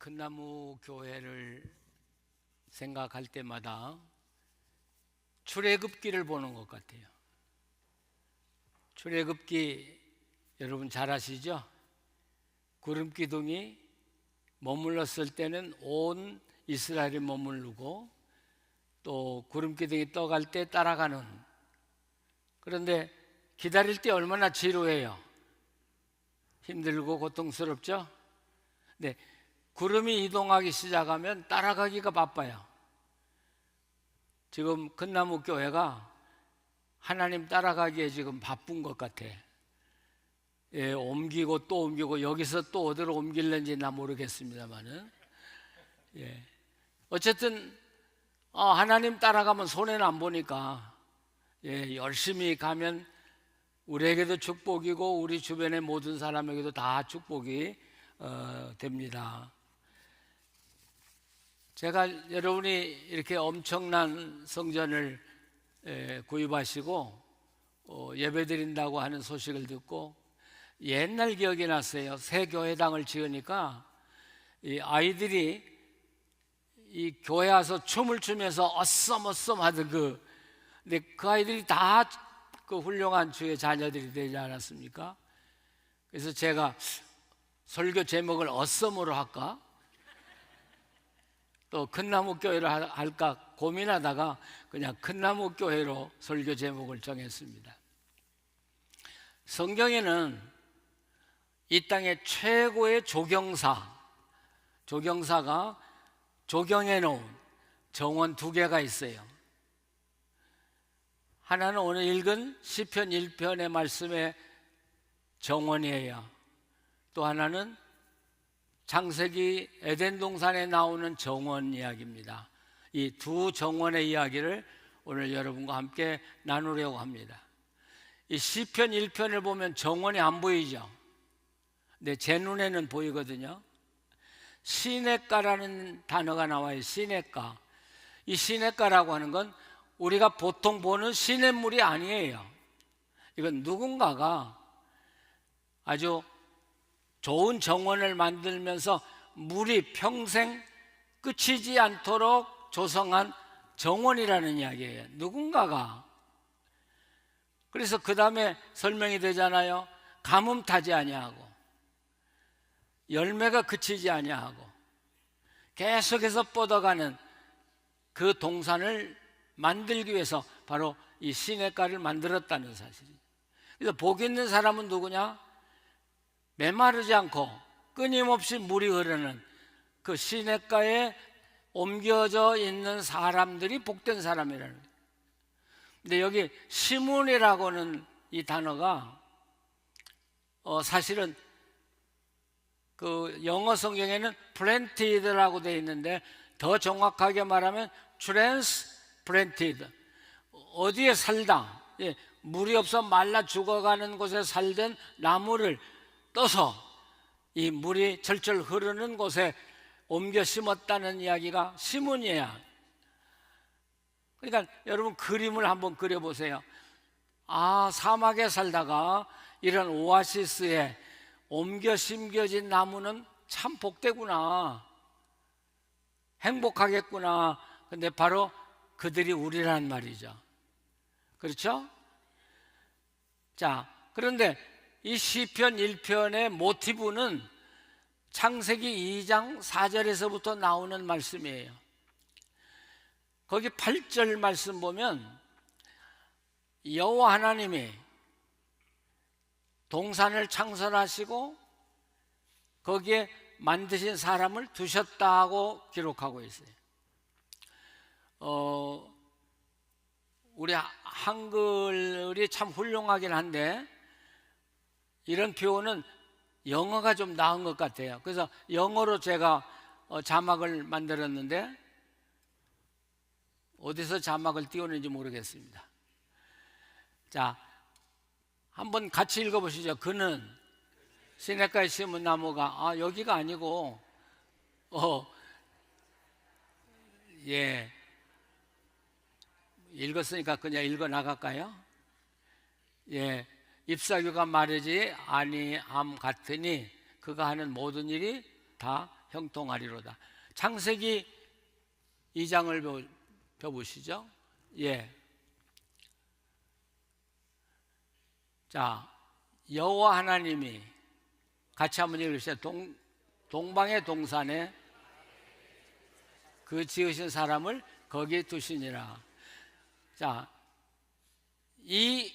큰나무 교회를 생각할 때마다 출애굽기를 보는 것 같아요. 출애굽기 여러분 잘 아시죠? 구름 기둥이 머물렀을 때는 온 이스라엘이 머무르고 또 구름 기둥이 떠갈 때 따라가는. 그런데 기다릴 때 얼마나 지루해요. 힘들고 고통스럽죠? 네, 구름이 이동하기 시작하면 따라가기가 바빠요. 지금 큰나무 교회가 하나님 따라가기에 지금 바쁜 것 같아. 예, 옮기고 또 옮기고 여기서 또 어디로 옮길는지 나 모르겠습니다만은, 예, 어쨌든 하나님 따라가면 손해는 안 보니까, 예, 열심히 가면 우리에게도 축복이고 우리 주변의 모든 사람에게도 다 축복이 됩니다. 제가 여러분이 이렇게 엄청난 성전을 구입하시고 예배드린다고 하는 소식을 듣고 옛날 기억이 났어요. 새 교회당을 지으니까 이 아이들이 이 교회 와서 춤을 추면서 어썸어썸 하던 근데 그 아이들이 다 그 훌륭한 주의 자녀들이 되지 않았습니까? 그래서 제가 설교 제목을 어썸으로 할까? 또 큰나무 교회를 할까 고민하다가 그냥 큰나무 교회로 설교 제목을 정했습니다. 성경에는 이 땅의 최고의 조경사가 조경해 놓은 정원 2개가 있어요. 하나는 오늘 읽은 시편 1편의 말씀의 정원이에요. 또 하나는 창세기 에덴 동산에 나오는 정원 이야기입니다. 이 두 정원의 이야기를 오늘 여러분과 함께 나누려고 합니다. 이 시편 1편을 보면 정원이 안 보이죠? 근데 제 눈에는 보이거든요. 시냇가라는 단어가 나와요. 시냇가. 이 시냇가라고 하는 건 우리가 보통 보는 시냇물이 아니에요. 이건 누군가가 아주 좋은 정원을 만들면서 물이 평생 끝이지 않도록 조성한 정원이라는 이야기예요. 누군가가. 그래서 그 다음에 설명이 되잖아요. 가뭄 타지 아니하고 열매가 그치지 아니하고 계속해서 뻗어가는 그 동산을 만들기 위해서 바로 이 시냇가를 만들었다는 사실이죠. 그래서 복 있는 사람은 누구냐? 메마르지 않고 끊임없이 물이 흐르는 그 시냇가에 옮겨져 있는 사람들이 복된 사람이라는 거예요. 근데 여기 시몬이라고는 이 단어가 사실은 그 영어 성경에는 planted라고 되어 있는데 더 정확하게 말하면 transplanted, 어디에 살다, 물이 없어 말라 죽어가는 곳에 살던 나무를 떠서 이 물이 절절 흐르는 곳에 옮겨 심었다는 이야기가 시몬이에요. 그러니까 여러분 그림을 한번 그려보세요. 사막에 살다가 이런 오아시스에 옮겨 심겨진 나무는 참 복되구나, 행복하겠구나. 근데 바로 그들이 우리란 말이죠. 그렇죠? 자, 그런데 이 시편 1편의 모티브는 창세기 2장 4절에서부터 나오는 말씀이에요. 거기 8절 말씀 보면 여호와 하나님이 동산을 창설하시고 거기에 만드신 사람을 두셨다고 기록하고 있어요. 우리 한글이 참 훌륭하긴 한데 이런 표현은 영어가 좀 나은 것 같아요. 그래서 영어로 제가 자막을 만들었는데 어디서 자막을 띄우는지 모르겠습니다. 자, 한번 같이 읽어보시죠. 그는 시냇가에 심은 나무가 여기가 아니고 예, 읽었으니까 그냥 읽어 나갈까요? 예, 잎사귀가 마르지 아니함 같으니 그가 하는 모든 일이 다 형통하리로다. 창세기 2장을 펴보시죠. 예. 자, 여호와 하나님이 같이 한번 읽으시죠. 동방의 동산에 그 지으신 사람을 거기에 두시니라. 자, 이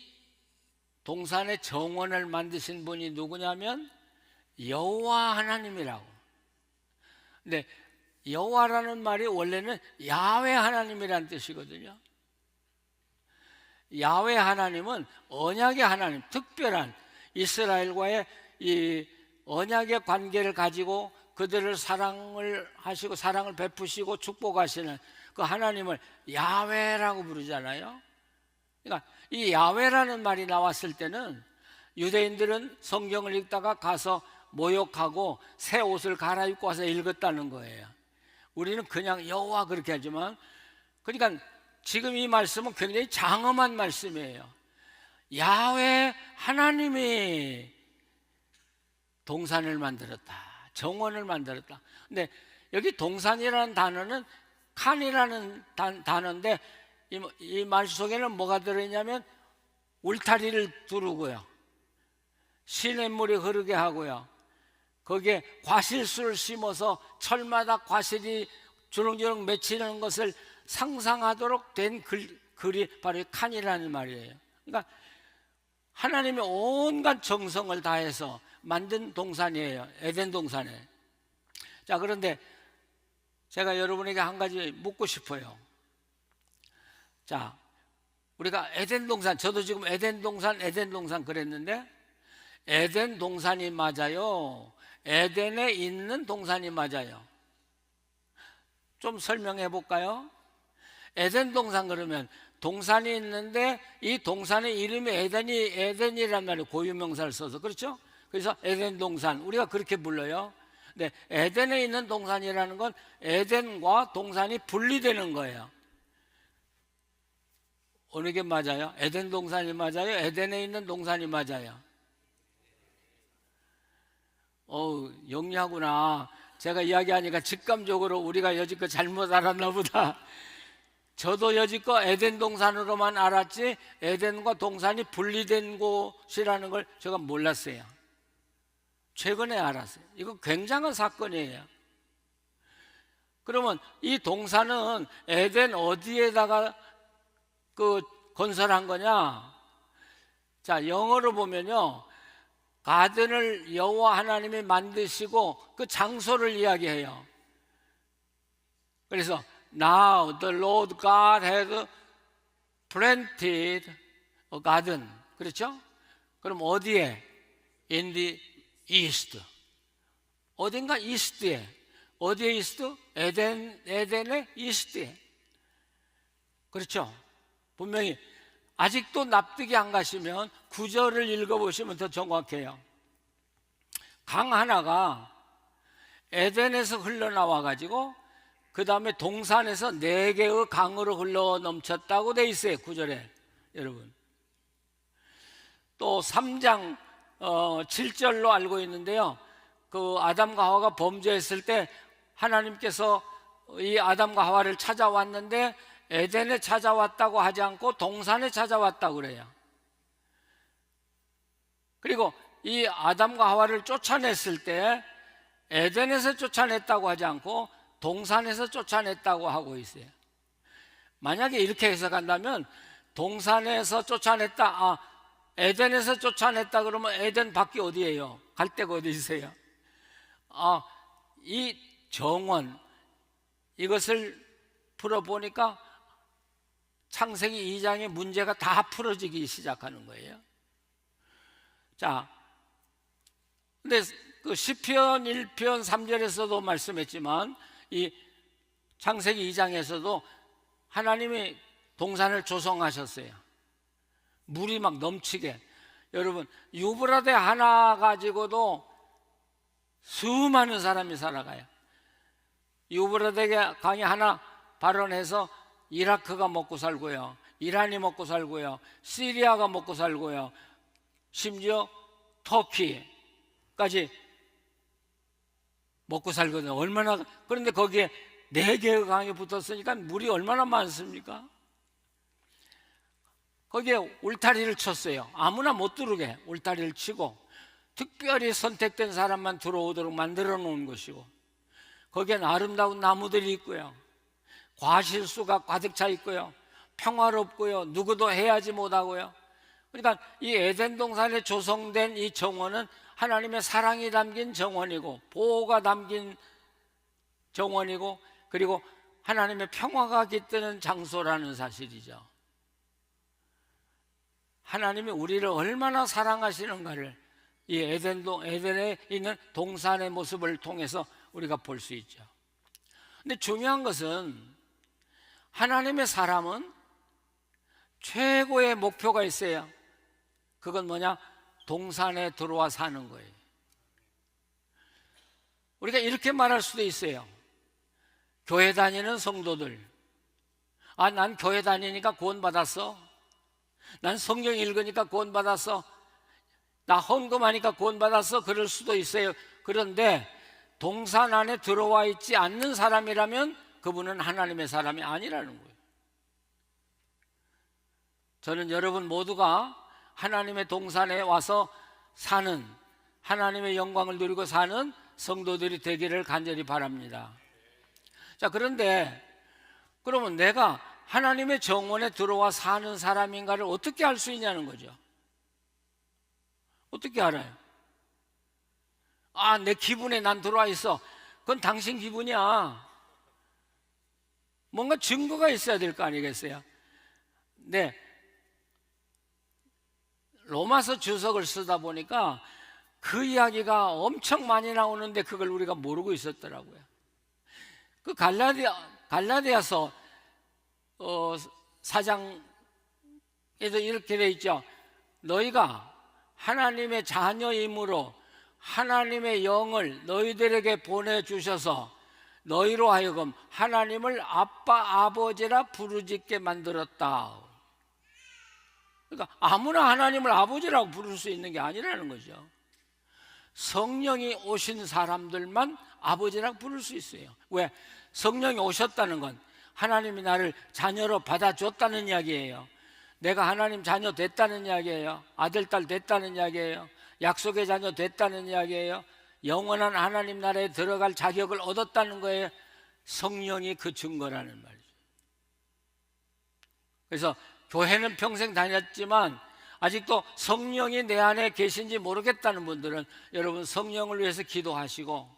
동산의 정원을 만드신 분이 누구냐면 여호와 하나님이라고. 근데 여호와라는 말이 원래는 야훼 하나님이라는 뜻이거든요. 야훼 하나님은 언약의 하나님, 특별한 이스라엘과의 이 언약의 관계를 가지고 그들을 사랑을 하시고 사랑을 베푸시고 축복하시는 그 하나님을 야훼라고 부르잖아요. 그러니까 이 야훼라는 말이 나왔을 때는 유대인들은 성경을 읽다가 가서 모욕하고 새 옷을 갈아입고 와서 읽었다는 거예요. 우리는 그냥 여호와 그렇게 하지만, 그러니까 지금 이 말씀은 굉장히 장엄한 말씀이에요. 야훼 하나님이 동산을 만들었다, 정원을 만들었다. 근데 여기 동산이라는 단어는 칸이라는 단어인데 이 말 속에는 뭐가 들어있냐면 울타리를 두르고요, 시냇물이 흐르게 하고요, 거기에 과실수를 심어서 철마다 과실이 주렁주렁 맺히는 것을 상상하도록 된 글이 바로 칸이라는 말이에요. 그러니까 하나님의 온갖 정성을 다해서 만든 동산이에요, 에덴 동산에. 자, 그런데 제가 여러분에게 한 가지 묻고 싶어요. 자, 우리가 에덴 동산, 저도 지금 에덴 동산 그랬는데 에덴 동산이 맞아요, 에덴에 있는 동산이 맞아요? 좀 설명해 볼까요? 에덴 동산 그러면 동산이 있는데 이 동산의 이름이 에덴이란 말이에요. 고유명사를 써서. 그렇죠? 그래서 에덴 동산, 우리가 그렇게 불러요. 근데 에덴에 있는 동산이라는 건 에덴과 동산이 분리되는 거예요. 어느 게 맞아요? 에덴 동산이 맞아요? 에덴에 있는 동산이 맞아요? 영리하구나. 제가 이야기하니까 직감적으로 우리가 여지껏 잘못 알았나 보다. 저도 여지껏 에덴 동산으로만 알았지 에덴과 동산이 분리된 곳이라는 걸 제가 몰랐어요. 최근에 알았어요. 이거 굉장한 사건이에요. 그러면 이 동산은 에덴 어디에다가 건설한 거냐? 자, 영어로 보면요, 가든을 여호와 하나님이 만드시고 그 장소를 이야기해요. 그래서 Now the Lord God had planted a garden. 그렇죠? 그럼 어디에? In the east. 어딘가 이스트에. 어디에 이스트? 에덴의 이스트에. 그렇죠? 분명히 아직도 납득이 안 가시면 구절을 읽어보시면 더 정확해요. 강 하나가 에덴에서 흘러나와 가지고 그 다음에 동산에서 4개의 강으로 흘러 넘쳤다고 돼 있어요, 9절에. 여러분, 또 3장 7절로 알고 있는데요, 그 아담과 하와가 범죄했을 때 하나님께서 이 아담과 하와를 찾아왔는데 에덴에 찾아왔다고 하지 않고 동산에 찾아왔다고 그래요. 그리고 이 아담과 하와를 쫓아냈을 때 에덴에서 쫓아냈다고 하지 않고 동산에서 쫓아냈다고 하고 있어요. 만약에 이렇게 해석한다면 동산에서 쫓아냈다, 에덴에서 쫓아냈다 그러면 에덴 밖이 어디예요? 갈 데가 어디 있어요? 이 정원, 이것을 풀어보니까 창세기 2장의 문제가 다 풀어지기 시작하는 거예요. 자, 근데 그 시편 1편 3절에서도 말씀했지만 이 창세기 2장에서도 하나님이 동산을 조성하셨어요. 물이 막 넘치게. 여러분, 유브라데 하나 가지고도 수많은 사람이 살아가요. 유브라데 강이 하나 발원해서 이라크가 먹고 살고요, 이란이 먹고 살고요, 시리아가 먹고 살고요, 심지어 터키까지 먹고 살거든요. 얼마나, 그런데 거기에 4개의 강이 붙었으니까 물이 얼마나 많습니까? 거기에 울타리를 쳤어요. 아무나 못 들어오게 울타리를 치고 특별히 선택된 사람만 들어오도록 만들어 놓은 것이고, 거기엔 아름다운 나무들이 있고요, 과실수가 가득 차 있고요, 평화롭고요, 누구도 해하지 못하고요. 그러니까 이 에덴 동산에 조성된 이 정원은 하나님의 사랑이 담긴 정원이고, 보호가 담긴 정원이고, 그리고 하나님의 평화가 깃드는 장소라는 사실이죠. 하나님이 우리를 얼마나 사랑하시는가를 이 에덴에 있는 동산의 모습을 통해서 우리가 볼 수 있죠. 근데 중요한 것은, 하나님의 사람은 최고의 목표가 있어요. 그건 뭐냐? 동산에 들어와 사는 거예요. 우리가 이렇게 말할 수도 있어요. 교회 다니는 성도들, 아, 난 교회 다니니까 구원 받았어. 난 성경 읽으니까 구원 받았어. 나 헌금하니까 구원 받았어. 그럴 수도 있어요. 그런데 동산 안에 들어와 있지 않는 사람이라면 그분은 하나님의 사람이 아니라는 거예요. 저는 여러분 모두가 하나님의 동산에 와서 사는, 하나님의 영광을 누리고 사는 성도들이 되기를 간절히 바랍니다. 자, 그런데 그러면 내가 하나님의 정원에 들어와 사는 사람인가를 어떻게 알 수 있냐는 거죠. 어떻게 알아요? 아, 내 기분에 난 들어와 있어. 그건 당신 기분이야. 뭔가 증거가 있어야 될 거 아니겠어요? 네. 로마서 주석을 쓰다 보니까 그 이야기가 엄청 많이 나오는데 그걸 우리가 모르고 있었더라고요. 그 갈라디아서 4장에도 이렇게 돼 있죠. 너희가 하나님의 자녀이므로 하나님의 영을 너희들에게 보내주셔서 너희로 하여금 하나님을 아빠 아버지라 부르짖게 만들었다. 그러니까 아무나 하나님을 아버지라고 부를 수 있는 게 아니라는 거죠. 성령이 오신 사람들만 아버지라고 부를 수 있어요. 왜? 성령이 오셨다는 건 하나님이 나를 자녀로 받아줬다는 이야기예요. 내가 하나님 자녀 됐다는 이야기예요. 아들, 딸 됐다는 이야기예요. 약속의 자녀 됐다는 이야기예요. 영원한 하나님 나라에 들어갈 자격을 얻었다는 거예요. 성령이 그 증거라는 말이죠. 그래서 교회는 평생 다녔지만 아직도 성령이 내 안에 계신지 모르겠다는 분들은 여러분 성령을 위해서 기도하시고,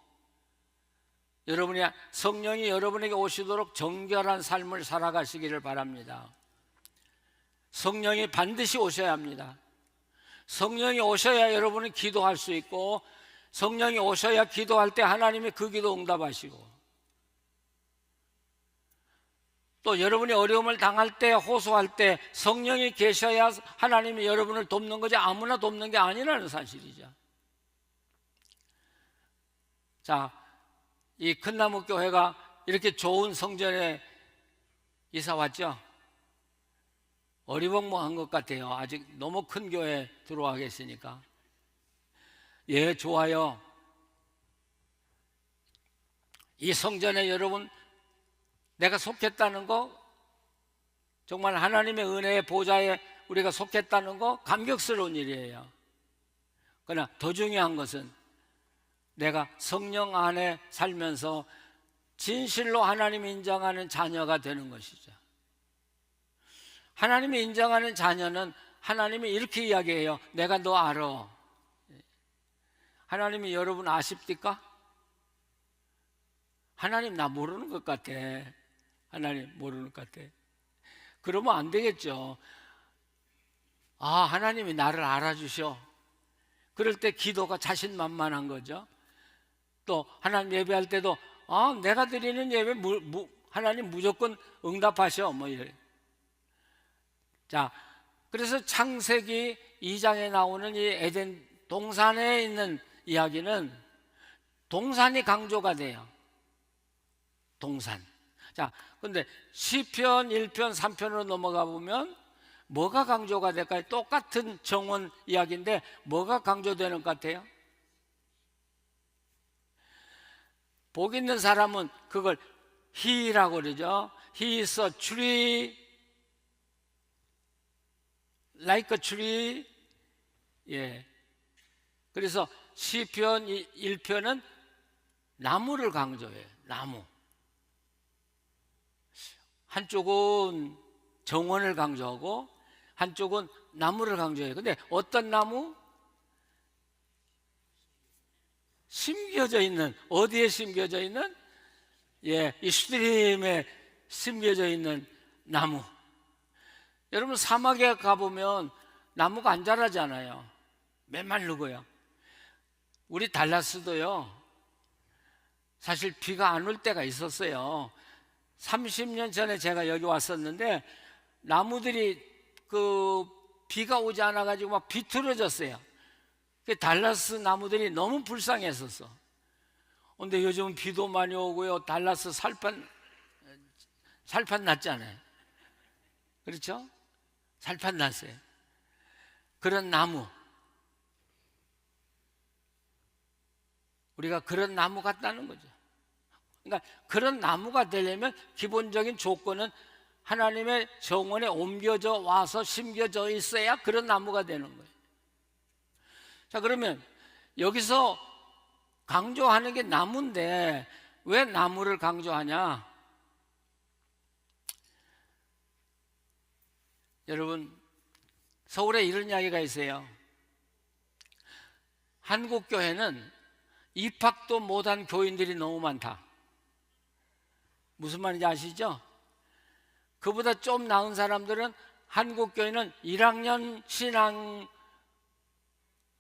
여러분이 성령이 여러분에게 오시도록 정결한 삶을 살아가시기를 바랍니다. 성령이 반드시 오셔야 합니다. 성령이 오셔야 여러분은 기도할 수 있고, 성령이 오셔야 기도할 때 하나님이 그 기도 응답하시고, 또 여러분이 어려움을 당할 때, 호소할 때 성령이 계셔야 하나님이 여러분을 돕는 거지 아무나 돕는 게 아니라는 사실이죠. 자, 이 큰나무 교회가 이렇게 좋은 성전에 이사 왔죠. 어리벙벙한 것 같아요. 아직 너무 큰 교회에 들어와 계시니까. 예, 좋아요. 이 성전에 여러분 내가 속했다는 거, 정말 하나님의 은혜의 보좌에 우리가 속했다는 거 감격스러운 일이에요. 그러나 더 중요한 것은 내가 성령 안에 살면서 진실로 하나님이 인정하는 자녀가 되는 것이죠. 하나님이 인정하는 자녀는 하나님이 이렇게 이야기해요. 내가 너 알아. 하나님이 여러분 아십니까? 하나님 나 모르는 것 같아. 하나님 모르는 것 같아. 그러면 안 되겠죠. 아, 하나님이 나를 알아주셔. 그럴 때 기도가 자신만만한 거죠. 또 하나님 예배할 때도 아, 내가 드리는 예배 하나님 무조건 응답하셔. 뭐 이래. 자, 그래서 창세기 2장에 나오는 이 에덴 동산에 있는 이야기는 동산이 강조가 돼요. 동산. 자, 근데 시편 1편 3편으로 넘어가 보면 뭐가 강조가 될까요? 똑같은 정원 이야기인데 뭐가 강조되는 것 같아요? 복 있는 사람은 그걸 he라고 그러죠. He is a tree like a tree. 예. 그래서 시편 1편은 나무를 강조해요. 나무. 한쪽은 정원을 강조하고 한쪽은 나무를 강조해요. 근데 어떤 나무? 심겨져 있는, 어디에 심겨져 있는? 예, 이 스트림에 심겨져 있는 나무. 여러분 사막에 가보면 나무가 안 자라잖아요. 메말르고요. 우리 달라스도요, 사실 비가 안 올 때가 있었어요. 30년 전에 제가 여기 왔었는데 나무들이 비가 오지 않아 가지고 막 비틀어졌어요. 달라스 나무들이 너무 불쌍했었어. 근데 요즘은 비도 많이 오고요. 달라스 살판 났잖아요. 그렇죠? 살판 났어요. 그런 나무, 우리가 그런 나무 같다는 거죠. 그러니까 그런 나무가 되려면 기본적인 조건은 하나님의 정원에 옮겨져 와서 심겨져 있어야 그런 나무가 되는 거예요. 자, 그러면 여기서 강조하는 게 나무인데 왜 나무를 강조하냐? 여러분, 서울에 이런 이야기가 있어요. 한국 교회는 입학도 못한 교인들이 너무 많다. 무슨 말인지 아시죠? 그보다 좀 나은 사람들은 한국 교회는 1학년 신앙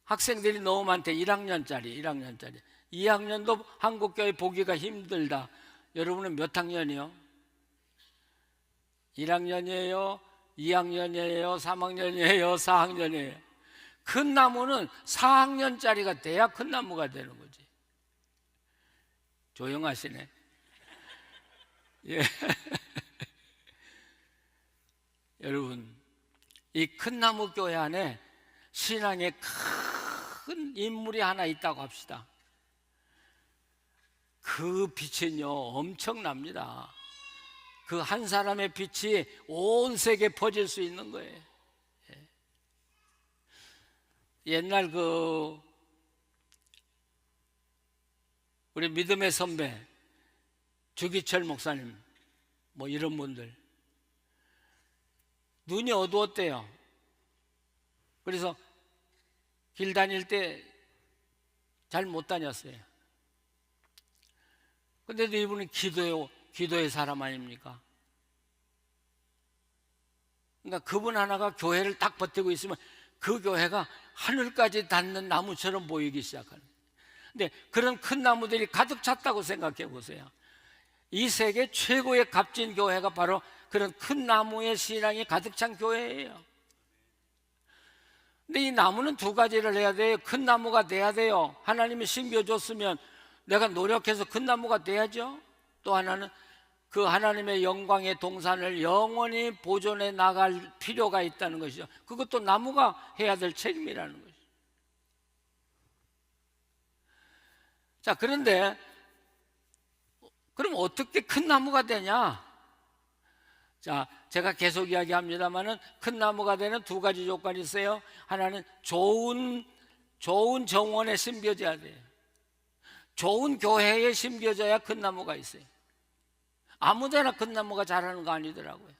학생들이 너무 많대. 1학년짜리. 2학년도 한국 교회 보기가 힘들다. 여러분은 몇 학년이요? 1학년이에요? 2학년이에요? 3학년이에요? 4학년이에요? 큰 나무는 4학년짜리가 돼야 큰 나무가 되는 거지. 조용하시네. 예. 여러분, 이 큰 나무 교회 안에 신앙의 큰 인물이 하나 있다고 합시다. 그 빛은요 엄청납니다. 그 한 사람의 빛이 온 세계에 퍼질 수 있는 거예요. 예. 옛날 우리 믿음의 선배 주기철 목사님 뭐 이런 분들 눈이 어두웠대요. 그래서 길 다닐 때 잘 못 다녔어요. 근데도 이분은 기도의 사람 아닙니까? 그러니까 그분 하나가 교회를 딱 버티고 있으면 그 교회가 하늘까지 닿는 나무처럼 보이기 시작하는 거예요. 근데 그런 큰 나무들이 가득 찼다고 생각해 보세요. 이 세계 최고의 값진 교회가 바로 그런 큰 나무의 신앙이 가득 찬 교회예요. 근데 이 나무는 두 가지를 해야 돼요. 큰 나무가 돼야 돼요. 하나님이 심겨줬으면 내가 노력해서 큰 나무가 돼야죠. 또 하나는 그 하나님의 영광의 동산을 영원히 보존해 나갈 필요가 있다는 것이죠. 그것도 나무가 해야 될 책임이라는 것이죠. 자, 그런데 그럼 어떻게 큰 나무가 되냐? 자, 제가 계속 이야기합니다만은 큰 나무가 되는 두 가지 조건이 있어요. 하나는 좋은 정원에 심겨져야 돼요. 좋은 교회에 심겨져야 큰 나무가 있어요. 아무데나 큰 나무가 자라는 거 아니더라고요.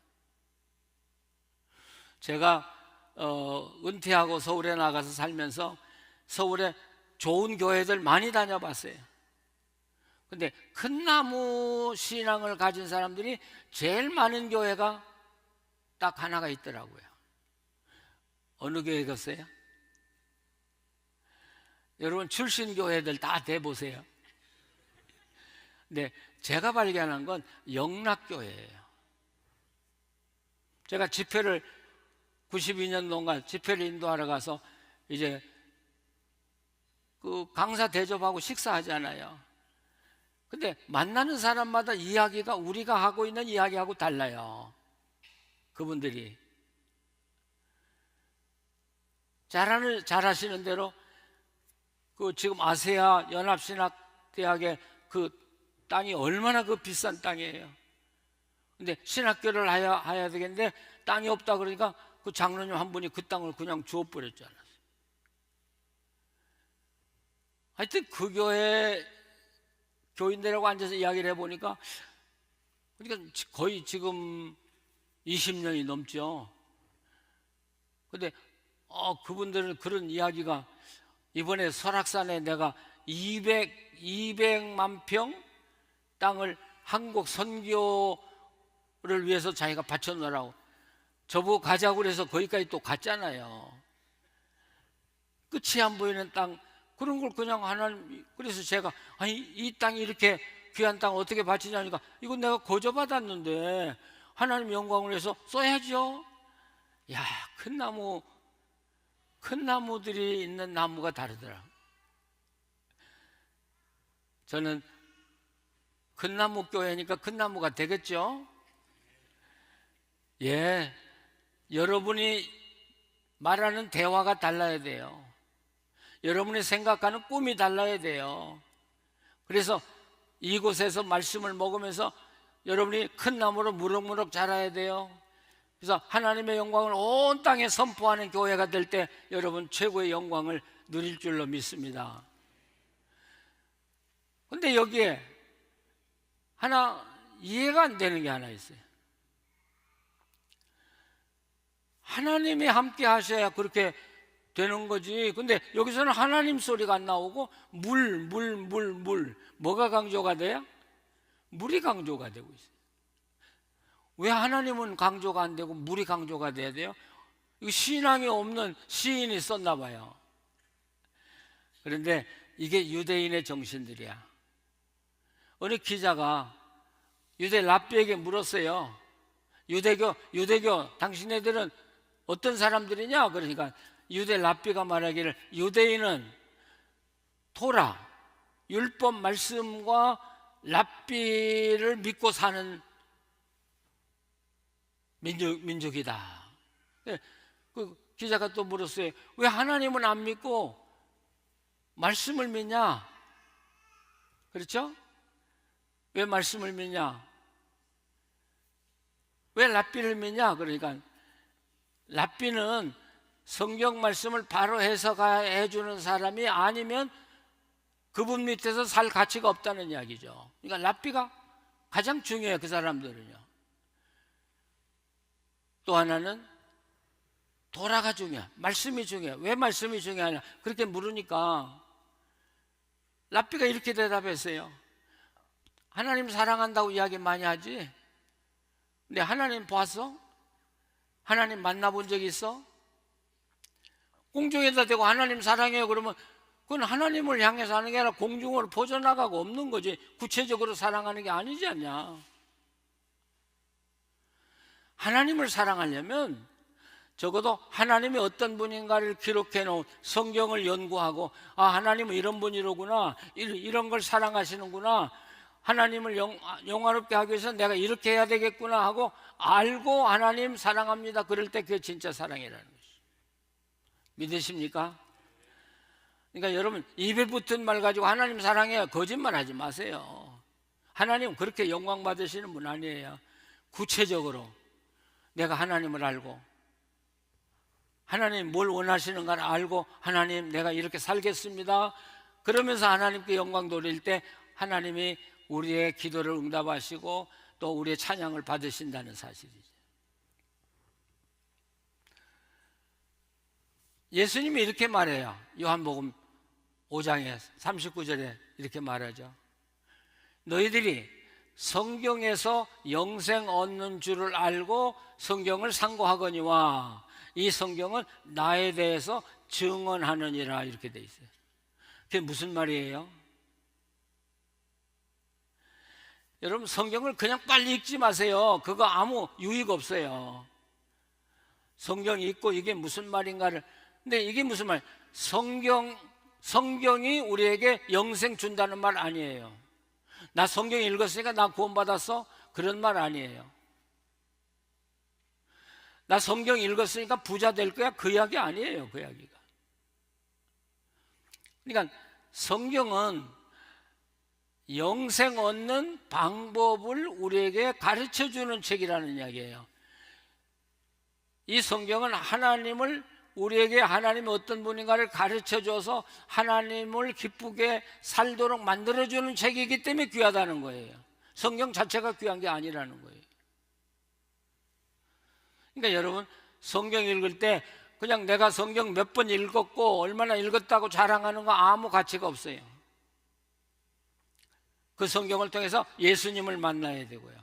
제가 은퇴하고 서울에 나가서 살면서 서울에 좋은 교회들 많이 다녀봤어요. 근데 큰 나무 신앙을 가진 사람들이 제일 많은 교회가 딱 하나가 있더라고요. 어느 교회겠어요? 여러분 출신 교회들 다 대보세요. 근데 제가 발견한 건 영락교회예요. 제가 집회를 92년 동안 집회를 인도하러 가서 이제 그 강사 대접하고 식사하잖아요. 근데 만나는 사람마다 이야기가 우리가 하고 있는 이야기하고 달라요. 그분들이 잘하시는 대로 그 지금 아세아 연합신학대학의 그 땅이 얼마나 그 비싼 땅이에요. 근데 신학교를 해야 되겠는데 땅이 없다 그러니까 그 장로님 한 분이 그 땅을 그냥 주워버렸잖아요. 하여튼 그 교회 교인들하고 앉아서 이야기를 해보니까 그러니까 거의 지금 20년이 넘죠. 근데 그분들은 그런 이야기가, 이번에 설악산에 내가 200만 평 땅을 한국 선교를 위해서 자기가 바쳐놓으라고 저보고 가자고 그래서 거기까지 또 갔잖아요. 끝이 안 보이는 땅, 그런 걸 그냥 하나님, 그래서 제가 아니 이 땅이 이렇게 귀한 땅을 어떻게 바치냐니까 이건 내가 거저받았는데 하나님 영광을 위해서 써야죠. 야, 큰 나무들이 있는 나무가 다르더라. 저는 큰 나무 교회니까 큰 나무가 되겠죠. 예, 여러분이 말하는 대화가 달라야 돼요. 여러분이 생각하는 꿈이 달라야 돼요. 그래서 이곳에서 말씀을 먹으면서 여러분이 큰 나무로 무럭무럭 자라야 돼요. 그래서 하나님의 영광을 온 땅에 선포하는 교회가 될 때 여러분 최고의 영광을 누릴 줄로 믿습니다. 근데 여기에 하나 이해가 안 되는 게 하나 있어요. 하나님이 함께 하셔야 그렇게 되는 거지. 근데 여기서는 하나님 소리가 안 나오고 물. 뭐가 강조가 돼요? 물이 강조가 되고 있어요. 왜 하나님은 강조가 안 되고 물이 강조가 돼야 돼요? 이거 신앙이 없는 시인이 썼나 봐요. 그런데 이게 유대인의 정신들이야. 어느 기자가 유대 랍비에게 물었어요. 유대교 당신네들은 어떤 사람들이냐? 그러니까 유대 랍비가 말하기를 유대인은 토라, 율법 말씀과 랍비를 믿고 사는 민족이다. 그 기자가 또 물었어요. 왜 하나님은 안 믿고 말씀을 믿냐? 그렇죠? 왜 말씀을 믿냐? 왜 랍비를 믿냐? 그러니까 랍비는 성경 말씀을 바로 해석해 주는 사람이 아니면 그분 밑에서 살 가치가 없다는 이야기죠. 그러니까 랍비가 가장 중요해요. 그 사람들은요. 또 하나는 도라가 중요해. 말씀이 중요해. 왜 말씀이 중요하냐? 그렇게 물으니까 랍비가 이렇게 대답했어요. 하나님 사랑한다고 이야기 많이 하지. 근데 하나님 봤어? 하나님 만나본 적 있어? 공중에다 대고 하나님 사랑해요 그러면 그건 하나님을 향해서 하는 게 아니라 공중으로 퍼져나가고 없는 거지. 구체적으로 사랑하는 게 아니지 않냐. 하나님을 사랑하려면 적어도 하나님이 어떤 분인가를 기록해 놓은 성경을 연구하고 하나님은 이런 분이로구나, 이런 걸 사랑하시는구나, 하나님을 영화롭게 하기 위해서 내가 이렇게 해야 되겠구나 하고 알고 하나님 사랑합니다 그럴 때 그게 진짜 사랑이라는 것이죠. 믿으십니까? 그러니까 여러분 입에 붙은 말 가지고 하나님 사랑해요 거짓말 하지 마세요. 하나님은 그렇게 영광 받으시는 분 아니에요. 구체적으로 내가 하나님을 알고 하나님 뭘 원하시는가를 알고 하나님 내가 이렇게 살겠습니다 그러면서 하나님께 영광 돌릴 때 하나님이 우리의 기도를 응답하시고 또 우리의 찬양을 받으신다는 사실이죠. 예수님이 이렇게 말해요. 요한복음 5장에 39절에 이렇게 말하죠. 너희들이 성경에서 영생 얻는 줄을 알고 성경을 상고하거니와 이 성경은 나에 대해서 증언하느니라 이렇게 돼 있어요. 그게 무슨 말이에요? 여러분 성경을 그냥 빨리 읽지 마세요. 그거 아무 유익 없어요. 성경이 있고 이게 무슨 말인가를. 근데 이게 무슨 말? 성경이 우리에게 영생 준다는 말 아니에요. 나 성경 읽었으니까 나 구원받았어? 그런 말 아니에요. 나 성경 읽었으니까 부자 될 거야? 그 이야기 아니에요. 그 이야기가. 그러니까 성경은 영생 얻는 방법을 우리에게 가르쳐 주는 책이라는 이야기예요. 이 성경은 하나님을 우리에게 하나님이 어떤 분인가를 가르쳐 줘서 하나님을 기쁘게 살도록 만들어주는 책이기 때문에 귀하다는 거예요. 성경 자체가 귀한 게 아니라는 거예요. 그러니까 여러분, 성경 읽을 때 그냥 내가 성경 몇 번 읽었고 얼마나 읽었다고 자랑하는 거 아무 가치가 없어요. 그 성경을 통해서 예수님을 만나야 되고요.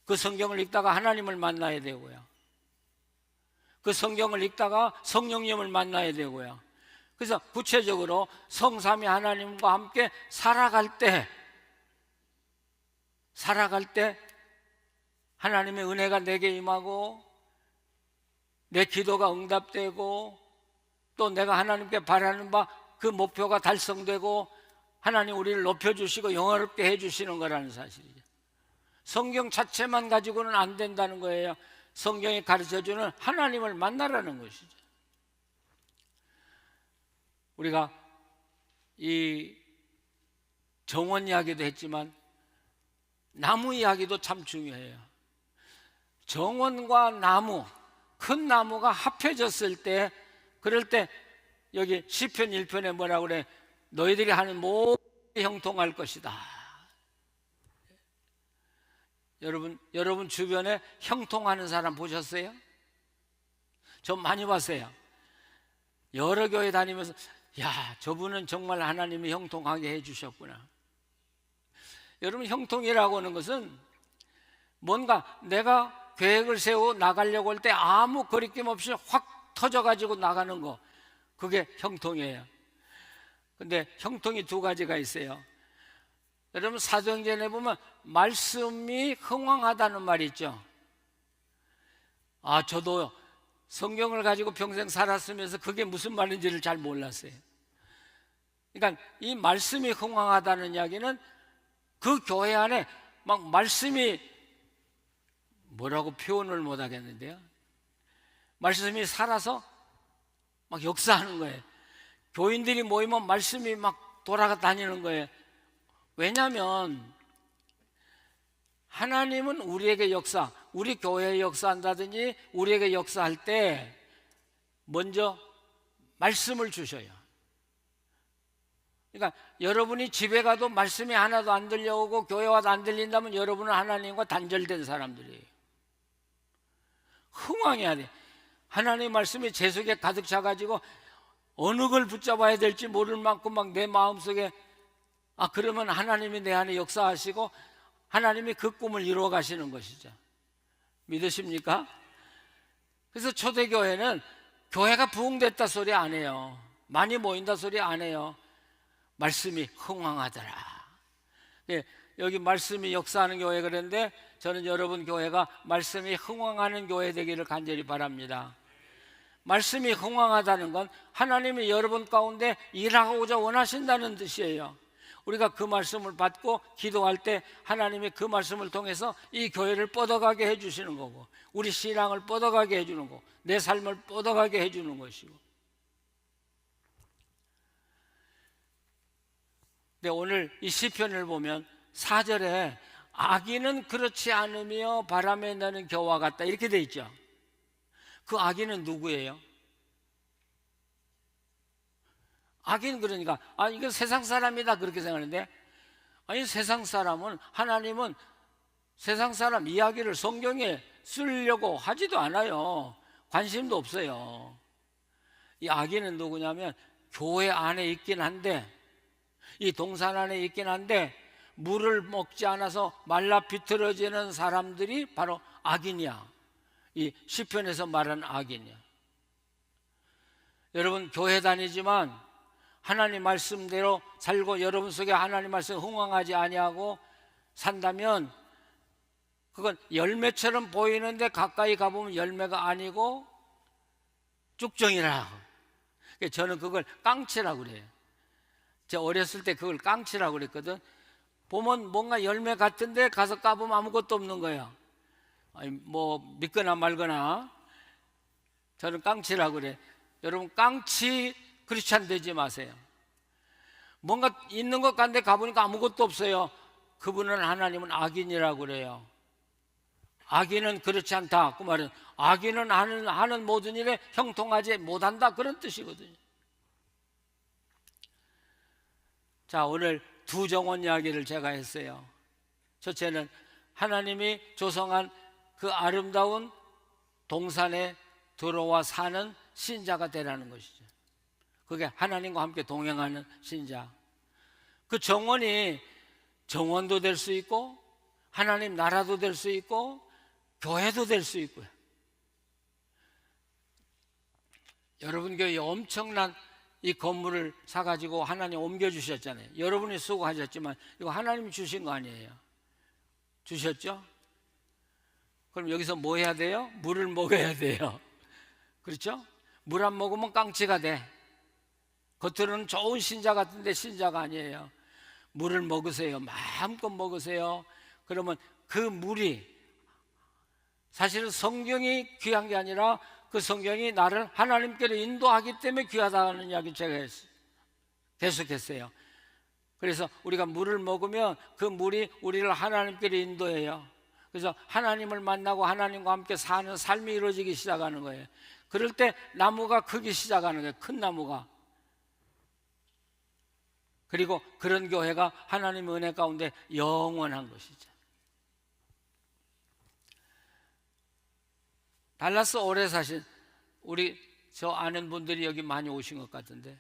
그 성경을 읽다가 하나님을 만나야 되고요. 그 성경을 읽다가 성령님을 만나야 되고요. 그래서 구체적으로 성삼위 하나님과 함께 살아갈 때 하나님의 은혜가 내게 임하고 내 기도가 응답되고 또 내가 하나님께 바라는 바 그 목표가 달성되고 하나님 우리를 높여주시고 영화롭게 해주시는 거라는 사실이죠. 성경 자체만 가지고는 안 된다는 거예요. 성경이 가르쳐주는 하나님을 만나라는 것이죠. 우리가 이 정원 이야기도 했지만 나무 이야기도 참 중요해요. 정원과 나무, 큰 나무가 합해졌을 때, 그럴 때 여기 시편 1편에 뭐라고 그래? 너희들이 하는 모든 형통할 것이다. 여러분 주변에 형통하는 사람 보셨어요? 저 많이 봤어요. 여러 교회 다니면서 야, 저분은 정말 하나님이 형통하게 해주셨구나. 여러분, 형통이라고 하는 것은 뭔가 내가 계획을 세우고 나가려고 할 때 아무 거리낌 없이 확 터져가지고 나가는 거, 그게 형통이에요. 근데 형통이 두 가지가 있어요. 여러분, 사도행전에 보면 말씀이 흥왕하다는 말이 있죠. 저도 성경을 가지고 평생 살았으면서 그게 무슨 말인지를 잘 몰랐어요. 그러니까 이 말씀이 흥왕하다는 이야기는 그 교회 안에 막 말씀이, 뭐라고 표현을 못 하겠는데요, 말씀이 살아서 막 역사하는 거예요. 교인들이 모이면 말씀이 막 돌아다니는 거예요. 왜냐하면 하나님은 우리에게 우리 교회에 역사한다든지 우리에게 역사할 때 먼저 말씀을 주셔요. 그러니까 여러분이 집에 가도 말씀이 하나도 안 들려오고 교회 와도 안 들린다면 여러분은 하나님과 단절된 사람들이에요. 흥왕해야 돼. 하나님의 말씀이 제 속에 가득 차가지고 어느 걸 붙잡아야 될지 모를 만큼 막 내 마음속에, 그러면 하나님이 내 안에 역사하시고 하나님이 그 꿈을 이루어 가시는 것이죠. 믿으십니까? 그래서 초대교회는 교회가 부흥됐다 소리 안 해요. 많이 모인다 소리 안 해요. 말씀이 흥왕하더라. 여기 말씀이 역사하는 교회 그랬는데 저는 여러분 교회가 말씀이 흥왕하는 교회 되기를 간절히 바랍니다. 말씀이 흥왕하다는 건 하나님이 여러분 가운데 일하고자 원하신다는 뜻이에요. 우리가 그 말씀을 받고 기도할 때 하나님이 그 말씀을 통해서 이 교회를 뻗어가게 해주시는 거고, 우리 신앙을 뻗어가게 해주는 거고, 내 삶을 뻗어가게 해주는 것이고. 근데 오늘 이 시편을 보면 4절에 악인은 그렇지 않으며 바람에 나는 겨와 같다 이렇게 돼 있죠. 그 악인은 누구예요? 악인, 그러니까 이건 세상 사람이다 그렇게 생각하는데, 아니, 세상 사람은, 하나님은 세상 사람 이야기를 성경에 쓰려고 하지도 않아요. 관심도 없어요. 이 악인은 누구냐면 교회 안에 있긴 한데, 이 동산 안에 있긴 한데 물을 먹지 않아서 말라 비틀어지는 사람들이 바로 악인이야. 이 시편에서 말하는 악인이야. 여러분, 교회 다니지만 하나님 말씀대로 살고 여러분 속에 하나님 말씀 흥왕하지 아니하고 산다면 그건 열매처럼 보이는데 가까이 가보면 열매가 아니고 쭉정이라. 저는 그걸 깡치라고 그래요. 제가 어렸을 때 그걸 깡치라고 그랬거든. 보면 뭔가 열매 같은데 가서 까보면 아무것도 없는 거야. 아니, 뭐 믿거나 말거나. 저는 깡치라고 그래. 여러분, 깡치 크리스찬 되지 마세요. 뭔가 있는 것 같은데 가보니까 아무것도 없어요. 그분은, 하나님은 악인이라고 그래요. 악인은 그렇지 않다. 그 말은 악인은 하는 모든 일에 형통하지 못한다, 그런 뜻이거든요. 자, 오늘 두 정원 이야기를 제가 했어요. 첫째는 하나님이 조성한 그 아름다운 동산에 들어와 사는 신자가 되라는 것이죠. 그게 하나님과 함께 동행하는 신자. 그 정원이 정원도 될 수 있고 하나님 나라도 될 수 있고 교회도 될 수 있고요. 여러분 교회에 엄청난 이 건물을 사가지고 하나님 옮겨주셨잖아요. 여러분이 수고하셨지만 이거 하나님이 주신 거 아니에요. 주셨죠? 그럼 여기서 뭐 해야 돼요? 물을 먹어야 돼요. 그렇죠? 물 안 먹으면 깡치가 돼. 겉으로는 좋은 신자 같은데 신자가 아니에요. 물을 먹으세요. 마음껏 먹으세요. 그러면 그 물이, 사실은 성경이 귀한 게 아니라 그 성경이 나를 하나님께로 인도하기 때문에 귀하다는 이야기 제가 계속했어요. 그래서 우리가 물을 먹으면 그 물이 우리를 하나님께로 인도해요. 그래서 하나님을 만나고 하나님과 함께 사는 삶이 이루어지기 시작하는 거예요. 그럴 때 나무가 크기 시작하는 거예요. 큰 나무가. 그리고 그런 교회가 하나님의 은혜 가운데 영원한 것이죠. 달라스 오래 사신 우리 저 아는 분들이 여기 많이 오신 것 같은데,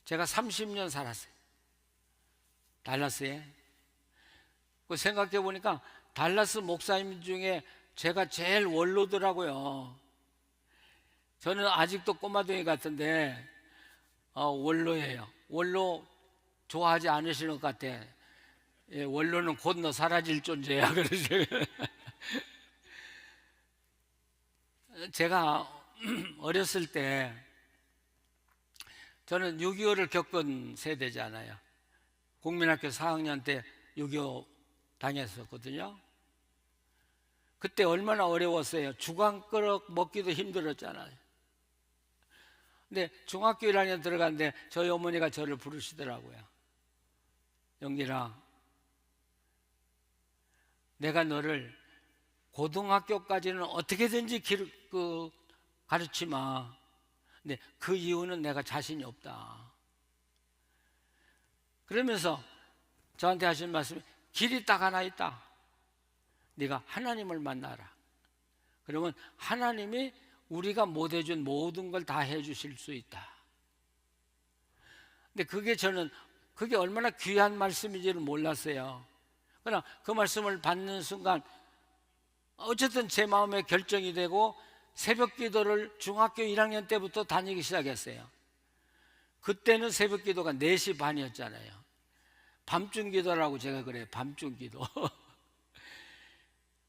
제가 30년 살았어요, 달라스에. 그 생각해 보니까 달라스 목사님 중에 제가 제일 원로더라고요. 저는 아직도 꼬마둥이 같은데 원로예요. 원로 좋아하지 않으시는 것 같아. 예, 원로는 건너 사라질 존재야. 그래서 제가 어렸을 때, 저는 6.25를 겪은 세대잖아요. 국민학교 4학년 때 6.25 당했었거든요. 그때 얼마나 어려웠어요. 주간 끓여 먹기도 힘들었잖아요. 근데 중학교 1학년 들어갔는데 저희 어머니가 저를 부르시더라고요. 영길아, 내가 너를 고등학교까지는 어떻게든지 가르치마. 근데 그 이유는 내가 자신이 없다. 그러면서 저한테 하신 말씀이, 길이 딱 하나 있다. 네가 하나님을 만나라. 그러면 하나님이 우리가 못 해준 모든 걸 다 해주실 수 있다. 근데 그게 얼마나 귀한 말씀인지를 몰랐어요. 그러나 그 말씀을 받는 순간 어쨌든 제 마음에 결정이 되고 새벽 기도를 중학교 1학년 때부터 다니기 시작했어요. 그때는 새벽 기도가 4시 반이었잖아요. 밤중 기도라고 제가 그래요. 밤중 기도.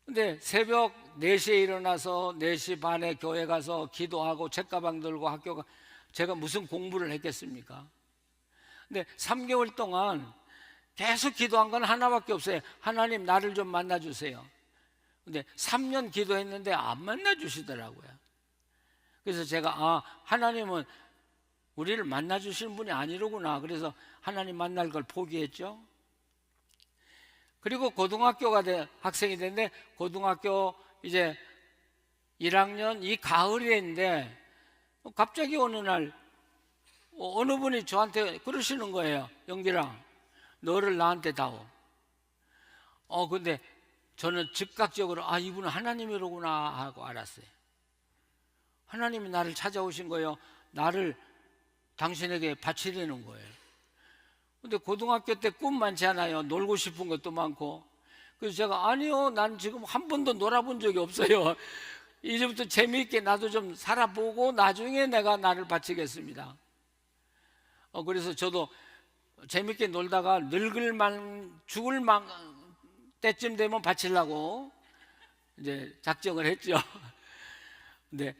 근데 새벽 4시에 일어나서 4시 반에 교회 가서 기도하고 책가방 들고 학교 제가 무슨 공부를 했겠습니까? 근데 3개월 동안 계속 기도한 건 하나밖에 없어요. 하나님, 나를 좀 만나주세요. 근데 3년 기도했는데 안 만나주시더라고요. 그래서 제가 하나님은 우리를 만나주시는 분이 아니로구나. 그래서 하나님 만날 걸 포기했죠. 그리고 학생이 됐는데 고등학교 이제 1학년 이 가을이었는데 갑자기 어느 날 어느 분이 저한테 그러시는 거예요. 영길아, 너를 나한테 다오. 근데 저는 즉각적으로 이분은 하나님이로구나 하고 알았어요. 하나님이 나를 찾아오신 거예요. 나를 당신에게 바치려는 거예요. 근데 고등학교 때 꿈 많잖아요. 놀고 싶은 것도 많고. 그래서 제가 아니요, 난 지금 한 번도 놀아본 적이 없어요. 이제부터 재미있게 나도 좀 살아보고 나중에 내가 나를 바치겠습니다. 그래서 저도 재밌게 놀다가 죽을 때쯤 되면 바치려고 이제 작정을 했죠. 근데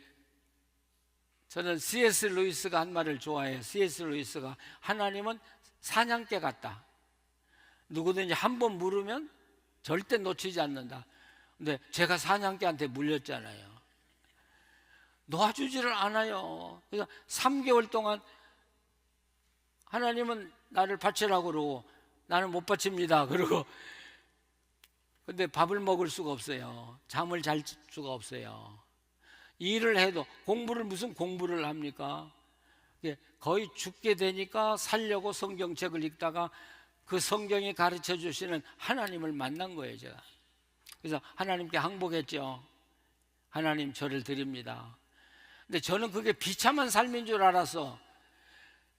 저는 C.S. 루이스가 한 말을 좋아해요. C.S. 루이스가, 하나님은 사냥개 같다. 누구든지 한 번 물으면 절대 놓치지 않는다. 근데 제가 사냥개한테 물렸잖아요. 놓아주지를 않아요. 그래서 3개월 동안 하나님은 나를 바치라고 그러고 나는 못 바칩니다. 그러고 근데 밥을 먹을 수가 없어요. 잠을 잘 수가 없어요. 일을 해도 공부를 무슨 공부를 합니까? 거의 죽게 되니까 살려고 성경책을 읽다가 그 성경이 가르쳐 주시는 하나님을 만난 거예요, 제가. 그래서 하나님께 항복했죠. 하나님, 저를 드립니다. 근데 저는 그게 비참한 삶인 줄 알아서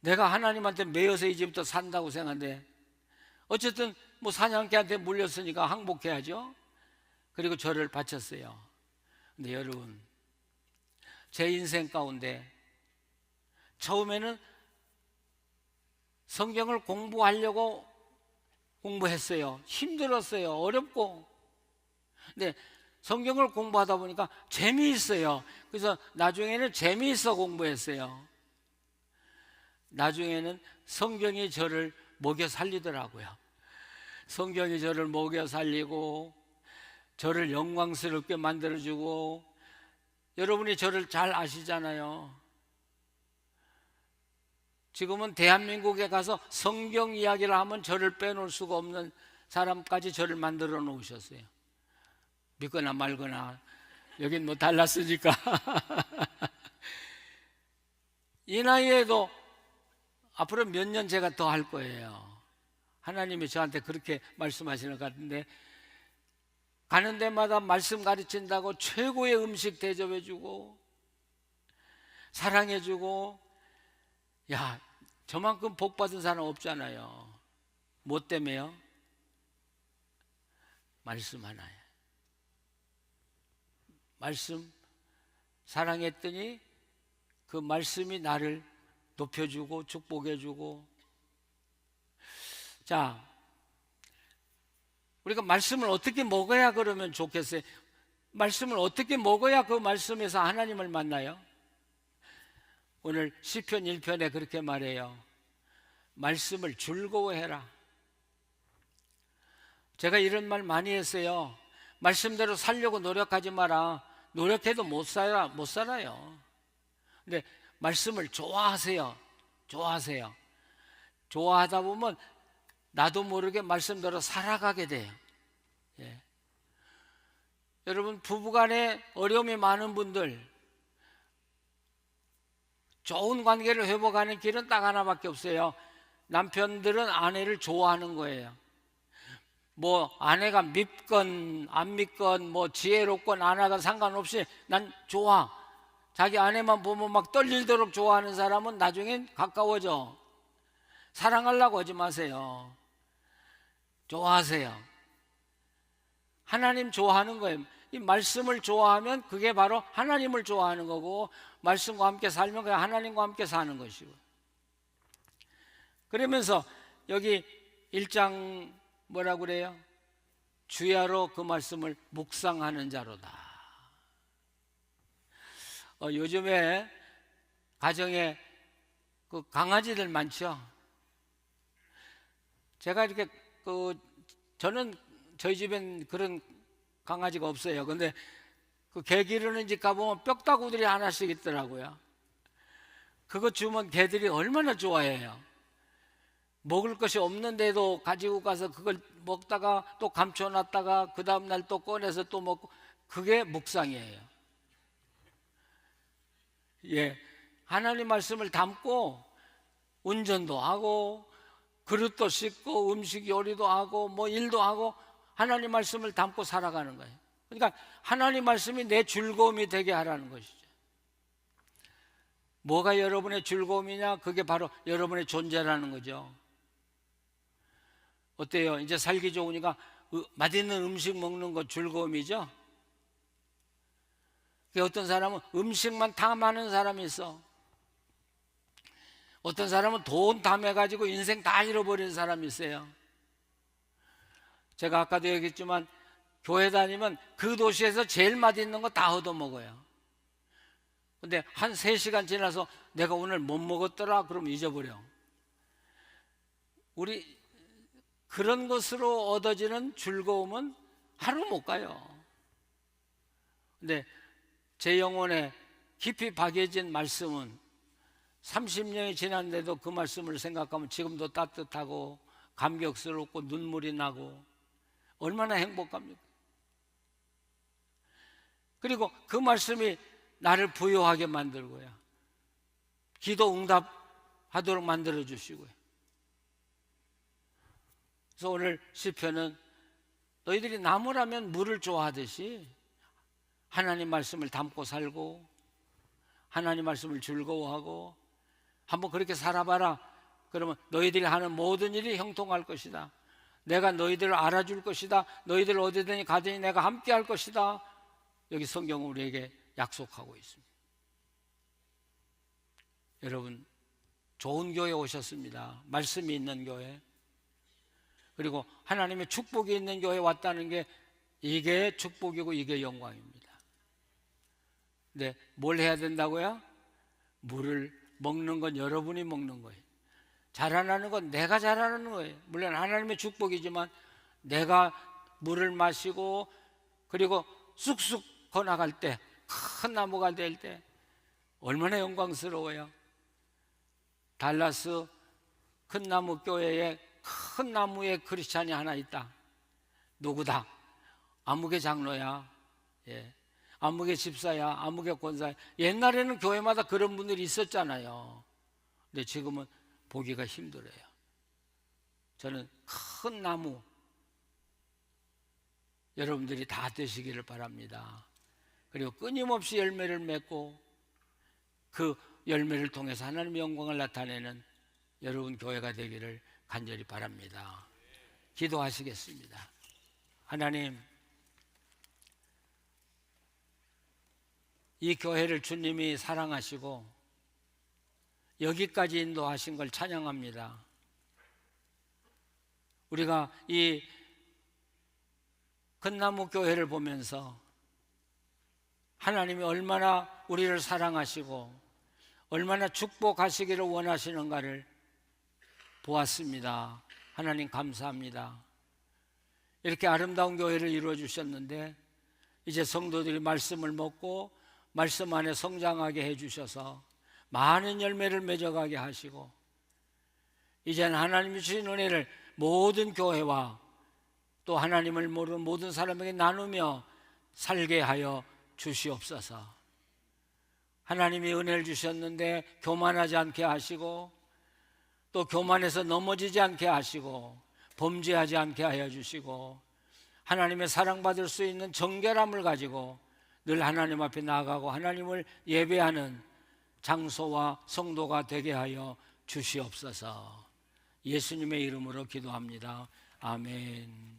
내가 하나님한테 매여서 이제부터 산다고 생각하는데, 어쨌든 뭐 사냥개한테 물렸으니까 항복해야죠. 그리고 저를 바쳤어요. 근데 여러분, 제 인생 가운데 처음에는 성경을 공부하려고 공부했어요. 힘들었어요. 어렵고. 근데 성경을 공부하다 보니까 재미있어요. 그래서 나중에는 재미있어 공부했어요. 나중에는 성경이 저를 먹여 살리더라고요. 성경이 저를 먹여 살리고 저를 영광스럽게 만들어주고, 여러분이 저를 잘 아시잖아요. 지금은 대한민국에 가서 성경 이야기를 하면 저를 빼놓을 수가 없는 사람까지 저를 만들어 놓으셨어요. 믿거나 말거나, 여긴 뭐 달랐으니까. 이 나이에도 앞으로 몇 년 제가 더 할 거예요. 하나님이 저한테 그렇게 말씀하시는 것 같은데, 가는 데마다 말씀 가르친다고 최고의 음식 대접해주고 사랑해주고, 야, 저만큼 복 받은 사람 없잖아요. 뭐 때문에요? 말씀 하나에. 말씀 사랑했더니 그 말씀이 나를 높여주고 축복해주고. 자, 우리가 말씀을 어떻게 먹어야 그러면 좋겠어요? 말씀을 어떻게 먹어야 그 말씀에서 하나님을 만나요? 오늘 시편 1편에 그렇게 말해요. 말씀을 즐거워해라. 제가 이런 말 많이 했어요. 말씀대로 살려고 노력하지 마라. 노력해도 못 살아요. 근데 말씀을 좋아하세요. 좋아하세요. 좋아하다 보면 나도 모르게 말씀대로 살아가게 돼요. 예. 여러분, 부부간에 어려움이 많은 분들, 좋은 관계를 회복하는 길은 딱 하나밖에 없어요. 남편들은 아내를 좋아하는 거예요. 뭐 아내가 밉건 안 밉건, 뭐 지혜롭건 안 하건 상관없이 난 좋아. 자기 아내만 보면 막 떨리도록 좋아하는 사람은 나중엔 가까워져. 사랑하려고 하지 마세요. 좋아하세요. 하나님 좋아하는 거예요. 이 말씀을 좋아하면 그게 바로 하나님을 좋아하는 거고, 말씀과 함께 살면 그냥 하나님과 함께 사는 것이고. 그러면서 여기 1장 뭐라고 그래요? 주야로 그 말씀을 묵상하는 자로다. 요즘에 가정에 그 강아지들 많죠. 제가 이렇게 저는 저희 집엔 그런 강아지가 없어요. 근데 그 개 기르는 집 가보면 뼈다구들이 하나씩 있더라고요. 그거 주면 개들이 얼마나 좋아해요. 먹을 것이 없는데도 가지고 가서 그걸 먹다가 또 감춰놨다가 그 다음날 또 꺼내서 또 먹고, 그게 묵상이에요. 예, 하나님 말씀을 담고 운전도 하고 그릇도 씻고 음식 요리도 하고 뭐 일도 하고 하나님 말씀을 담고 살아가는 거예요. 그러니까 하나님 말씀이 내 즐거움이 되게 하라는 것이죠. 뭐가 여러분의 즐거움이냐? 그게 바로 여러분의 존재라는 거죠. 어때요? 이제 살기 좋으니까 맛있는 음식 먹는 거 즐거움이죠. 어떤 사람은 음식만 탐하는 사람이 있어. 어떤 사람은 돈 탐해가지고 인생 다 잃어버리는 사람이 있어요. 제가 아까도 얘기했지만 교회 다니면 그 도시에서 제일 맛있는 거 다 얻어먹어요. 근데 한 3시간 지나서 내가 오늘 못 먹었더라 그러면 잊어버려. 우리 그런 것으로 얻어지는 즐거움은 하루 못 가요. 근데 제 영혼에 깊이 박여진 말씀은 30년이 지났는데도 그 말씀을 생각하면 지금도 따뜻하고 감격스럽고 눈물이 나고 얼마나 행복합니까? 그리고 그 말씀이 나를 부유하게 만들고요, 기도 응답하도록 만들어 주시고요. 그래서 오늘 시편은 너희들이 나무라면 물을 좋아하듯이 하나님 말씀을 담고 살고 하나님 말씀을 즐거워하고 한번 그렇게 살아봐라. 그러면 너희들이 하는 모든 일이 형통할 것이다. 내가 너희들을 알아줄 것이다. 너희들 어디든지 가든지 내가 함께 할 것이다. 여기 성경은 우리에게 약속하고 있습니다. 여러분, 좋은 교회 오셨습니다. 말씀이 있는 교회, 그리고 하나님의 축복이 있는 교회에 왔다는 게 이게 축복이고 이게 영광입니다. 근데 뭘 해야 된다고요? 물을 먹는 건 여러분이 먹는 거예요. 자라나는 건 내가 자라나는 거예요. 물론 하나님의 축복이지만 내가 물을 마시고 그리고 쑥쑥 커나갈 때, 큰 나무가 될 때 얼마나 영광스러워요. 달라스 큰 나무 교회에 큰 나무의 크리스찬이 하나 있다. 누구다? 아무개 장로야. 예. 아무개 집사야. 아무개 권사야. 옛날에는 교회마다 그런 분들이 있었잖아요. 근데 지금은 보기가 힘들어요. 저는 큰 나무 여러분들이 다 되시기를 바랍니다. 그리고 끊임없이 열매를 맺고 그 열매를 통해서 하나님의 영광을 나타내는 여러분 교회가 되기를 간절히 바랍니다. 기도하시겠습니다. 하나님, 이 교회를 주님이 사랑하시고 여기까지 인도하신 걸 찬양합니다. 우리가 이 큰나무 교회를 보면서 하나님이 얼마나 우리를 사랑하시고 얼마나 축복하시기를 원하시는가를 보았습니다. 하나님 감사합니다. 이렇게 아름다운 교회를 이루어 주셨는데 이제 성도들이 말씀을 먹고 말씀 안에 성장하게 해주셔서 많은 열매를 맺어가게 하시고 이제는 하나님이 주신 은혜를 모든 교회와 또 하나님을 모르는 모든 사람에게 나누며 살게 하여 주시옵소서. 하나님이 은혜를 주셨는데 교만하지 않게 하시고 또 교만해서 넘어지지 않게 하시고 범죄하지 않게 하여 주시고 하나님의 사랑받을 수 있는 정결함을 가지고 늘 하나님 앞에 나아가고 하나님을 예배하는 장소와 성도가 되게 하여 주시옵소서. 예수님의 이름으로 기도합니다. 아멘.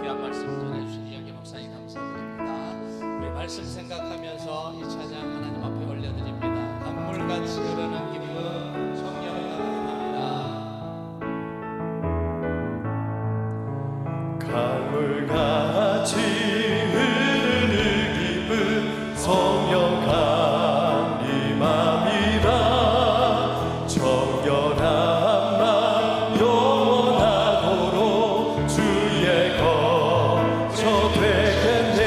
귀한 말씀 전해주신 이영기 목사님 감사드립니다. 우리 말씀 생각하면서 이 찬양 하나님 앞에 올려드립니다. 강물같이 흐르는 기쁨 성령을 감사합니다. 강물같이 흐르는 기쁨 성령 강림함이라. 정결한 맘 영원하도록 주의 거처 되겠네.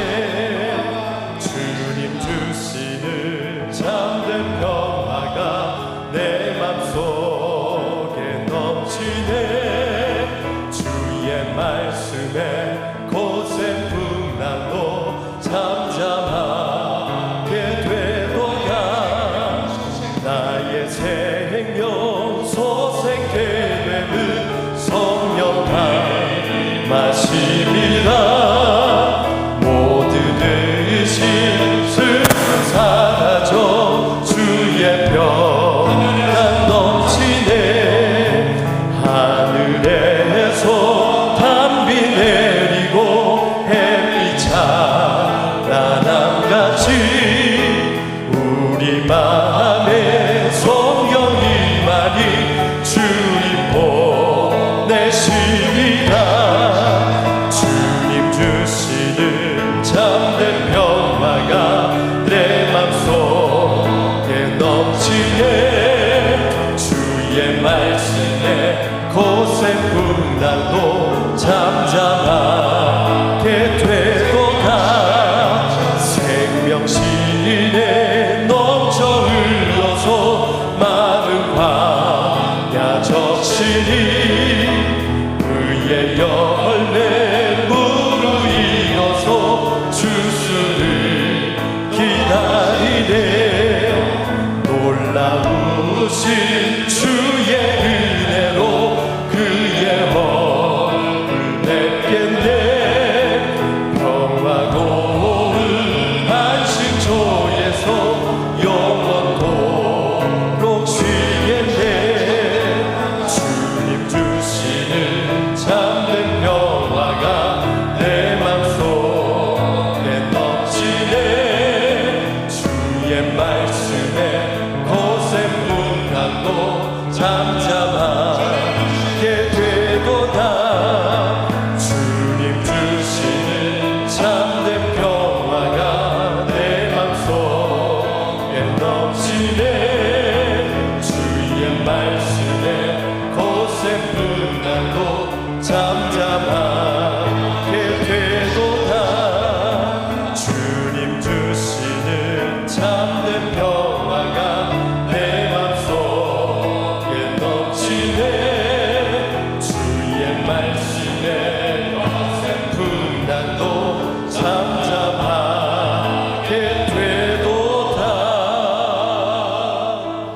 주님 주시는 참된 평화가 내 맘속에 넘치네. 주의 말씀에 고센 풍랑도 잠잠하게 되도다. 나의 생명 소생케 되는 성령 마십니다. 모든 의심 슬픔 사라져 주의 평강 넘치네. 하늘에서 단비 내리고 햇빛 찬란함같이 우리 마음에 성령이 많이 주님 보내십니다. 주님 주시는 참된 평화가 내 맘속에 넘치네. 주의 말씀에 고센 풍랑도 잠잠하게 되도다. 넘치네 놀라우신 주의 은혜로 그의 얼굴 뵙겠네 평화 고운 안식처에서 영원토록 쉬겠네 주님 주시는 참된 평화가 내 맘속에 넘치네 주의 말씀에 곳에 문학도 잠잠하게 되도다 주님 주시는 참된 평화가 내 맘속에 넘치네